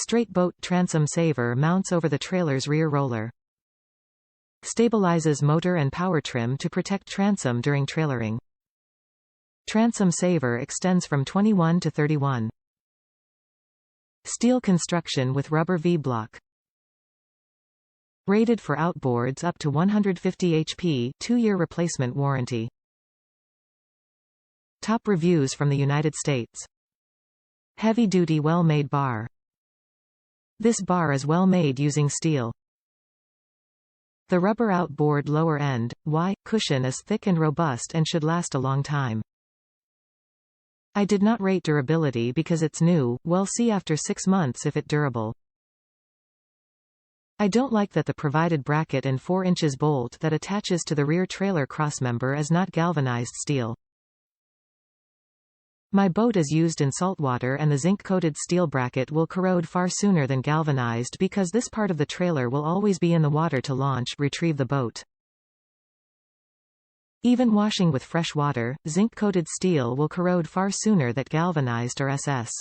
Straight boat transom saver mounts over the trailer's rear roller. Stabilizes motor and power trim to protect transom during trailering. Transom saver extends from 21 to 31. Steel construction with rubber V-block. Rated for outboards up to 150 HP, 2-year replacement warranty. Top reviews from the United States. Heavy-duty well-made bar. This bar is well made using steel. The rubber outboard lower end, Y, cushion is thick and robust and should last a long time. I did not rate durability because it's new, we'll see after 6 months if it's durable. I don't like that the provided bracket and 4 inches bolt that attaches to the rear trailer crossmember is not galvanized steel. My boat is used in saltwater and the zinc-coated steel bracket will corrode far sooner than galvanized because this part of the trailer will always be in the water to launch, retrieve the boat. Even washing with fresh water, zinc-coated steel will corrode far sooner than galvanized or SS.